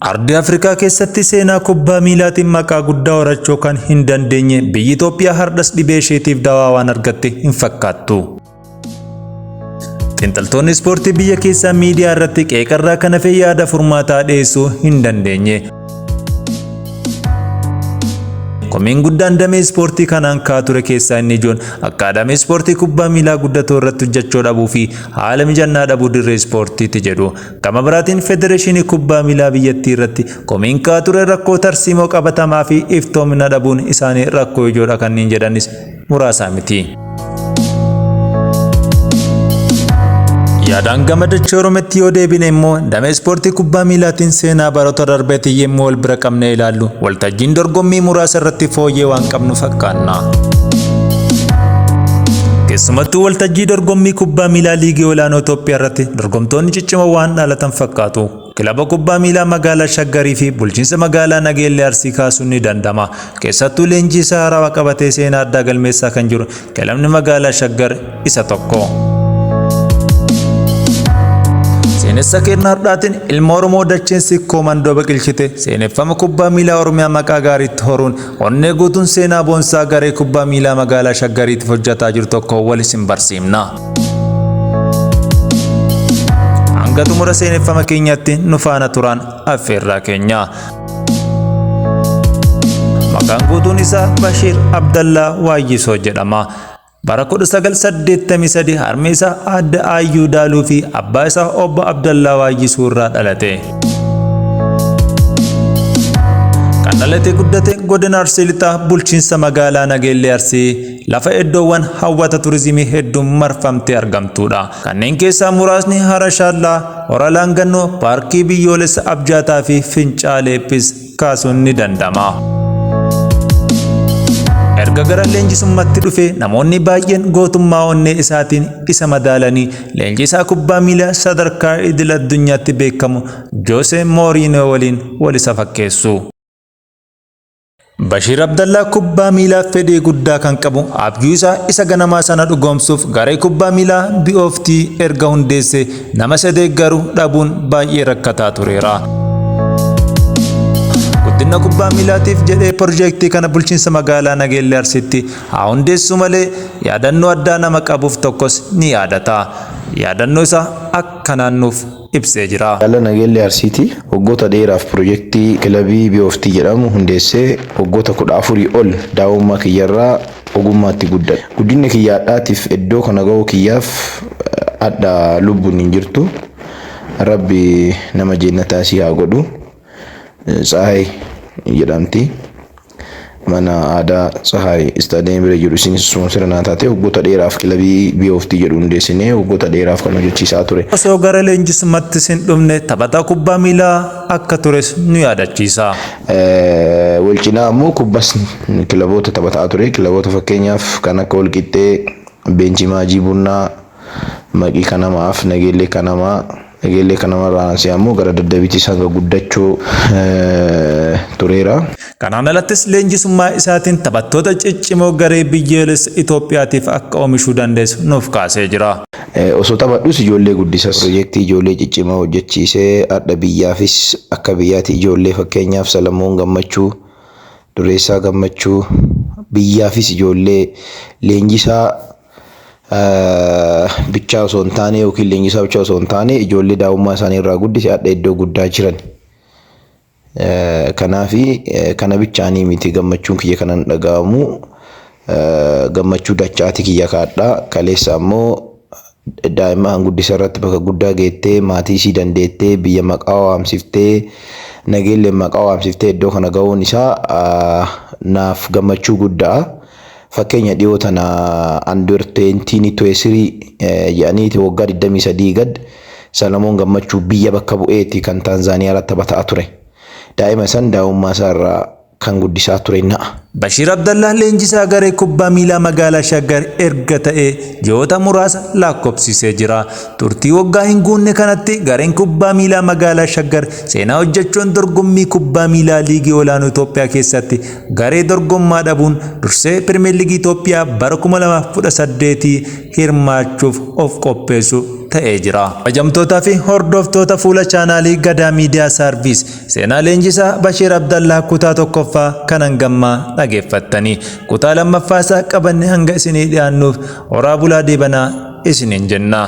Ardi Afrikaa keessatti seenaa kubbaa miilaatiin maqaa guddaa horachuu kan hin dandeenye biyyi Itoophiyaa har'as dhibee isheetiif dawaa waan argatte hin fakkaattu. Xiinxaltoonni ispoortii biyya keessaa miidiyaa irratti qeeqarraa kana fi yaada furmaataa dhiyeessuu hin dandeenye. Komiin guddaan damee ispoortii kanaan ka'aa ture keessaa inni ijoon akkaadaamii ispoortii kubbaa miilaa guddatoo irratti hojjechuu dhabuu fi haala mijannaa dhabuu dirree ispoortiitti jedhu. Gama biraatiin federeeshinii kubbaa miilaa biyyattii irratti komiin ka'aa ture rakkoo tarsiimoo qabatamaa fi iftoomina dhabuun isaanii rakkoo ijoodha kanneen jedhanis muraasa miti. Yaadaan gama dachee Oromiyaatti yoo deebine immoo damee ispoortii kubbaa miilaatiin seenaa baroota darbeetii yemmuu wal bira qabnee ilaallu waltajjiin dorgommii muraasa irratti fooyyee waan qabnu fakkaanna. Keessumattuu waltajjii dorgommii kubbaa miilaa liigii olaanoo Itoophiyaa irratti dorgomtoonni ciccimoo waan dhalatan fakkaatu. Kilaba kubbaa miilaa magaalaa Shaggarii fi bulchiinsa magaalaa Nageellee Arsii kaasuun ni danda'ama. Keessattuu leenjii isaa haarawaa qabatee seenaa addaa galmeessaa kan jiru kilabni magaalaa Shaggar isa tokko. Seenessa kennaadhaatiin ilma Oromoo dacheensi koomandoo biqilchite seeneffama kubbaa miilaa Oromiyaa maqaa gaariitti horuun onnee guutuun seenaa boonsaa garee kubbaa miilaa magaalaa Shaggariitiif hojjetaa jiru tokko wal isin barsiifna. Hanga xumura seeneffama keenyaatti nu faana turan affeerraa keenya. Maqaan guutuun isaa Bashiir Abdallaa Waayyisoo jedhama. Bara 1983 harmee isaa Aadde Aayyuu Daaluu fi abbaa isaa Obbo Abdallaa Waayyisuu irraa dhalate. Kan dhalatee guddate godina Arsii Lixaa bulchiinsa magaalaa Nageellee Arsii lafa iddoowwan hawwata turizimii hedduun marfamtee argamtudha. Kanneen keessaa muraasni Hara Shaallaa, Hora Laangannoo, Paarkii Biyyoolessa Abjaataa fi Fincaaleephis kaasuun ni danda'ama. Erga gara leenjisummaatti dhufe namoonni baay'een gootummaa onnee isaatiin isa madaalanii leenjisaa kubbaa miilaa sadarkaa idil addunyaatti beekamu Joose Mooriinoo waliin wal isa fakkeessu. Bashiir Abdallaa kubbaa miilaa fedhii guddaa kan qabu abjuu isaa isa ganamaa sana dhugoomsuuf garee kubbaa miilaa BOFT erga hundeesse nama isa deeggaru dhabuun baay'ee rakkataa tureera. Guddina kubbaa miilaatiif jedhee piroojeektii kana bulchiinsa magaalaa Nageellee Arsiitti haa hundeessu malee yaadannoo addaa nama qabuuf tokkos ni yaadata. Yaadannoo isaa akka naannuuf ibsee jira. Magaalaa Nageellee Arsiitti waggoota dheeraaf piroojeektii kilabii BOFT jedhamu hundeessee waggoota 14 ol daa'ummaa kiyyarraa ogummaatti guddate. Guddinni kiyyaadhaatiif iddoo kana ga'uu kiyyaaf adda lubbuun hin jirtu. Rabbi nama jeennataa si haa godhu. Tsahaay jedhamti. Mana aadaa Tsahaay istaadiyeemii bira jiru isinis ispoonsira naa taate waggoota dheeraaf kilabii BOFT jedhu hundeessinee waggoota dheeraaf kan hojjechiisaa ture. Osoo gara leenjisummaatti sin dhumne taphataa kubbaa miilaa akka tures nu yaadachiisa. Wal cinaa ammoo kubbas kilaboota taphataa ture. Kilaboota fakkeenyaaf kan akka Walqixxee, Beenchii Maajii Bunnaa, Maqii Kanamaaf, Nageellee Kanamaa. Nageellee Kanamaa raansi ammoo gara daddabiitti hanga guddachuu tureera. Kanaan alattis leenjisummaa isaatiin taphattoota ciccimoo garee biyyoolessa Itoophiyaatiif akka oomishuu dandeessu nuuf kaasee jira. Osoo taphadhus ijoollee guddisa. Piroojeektii ijoollee ciccimoo hojjechiisee adda biyyaafis akka biyyaatti ijoollee fakkeenyaaf Salamoon Gammachuu, Dureessaa Gammachuu biyyaafis ijoollee leenjisaa bichaa osoo hin taane yookiin leenjisaa bichaa osoo hin taane ijoollee daa'ummaa isaanii irraa guddise adda iddoo guddaa jiran. Kanaafi kana bichaanii miti gammachuun kiyya kanan dhaga'amu gammachuu dachaati kiyya kaadhaa kaleessa ammoo daa'imman guddisa irratti bakka guddaa geettee maatii isii dandeettee biyya maqaa waamsiftee Nageellee maqaa waamsiftee iddoo kana ga'uun isaa naaf gammachuu guddaa. Fakkeenya dhiyoo tana under 2023 jedhaniiti waggaa 23 gad Salamoon Gammachuu biyya bakka bu'eeti kan Taanzaaniyaa irratti taphataa ture. Daa'ima san daa'ummaa isaa irraa kan guddisaa ture na'a. Bashiir Abdallah leenjisaa garee kubbaa miilaa magaalaa Shaggar erga ta'e ji'oota muraasa lakkoofsisee jira. Turtii waggaa hin guunne kanatti gareen kubbaa miilaa magaalaa Shaggar seenaa hojjechuun dorgommii kubbaa miilaa liigii olaanoo Itoophiyaa keessatti garee dorgommaa dhabuun dursee Pirimeer Liigii Itoophiyaa bara 2018 hirmaachuuf of qopheessu ta'ee jira. Ajamtootaa fi hordoftoota fuula chaanaalii Gadaa Miidiyaa Saarviis seenaa leenjisaa Bashiir Abdallah kutaa tokkoffaa kan hangammaa dhageeffattanii kutaa lammaffaasaa qabanne hanga isinii dhiyaannuuf horaa bulaa deebanaa isiniin jenna.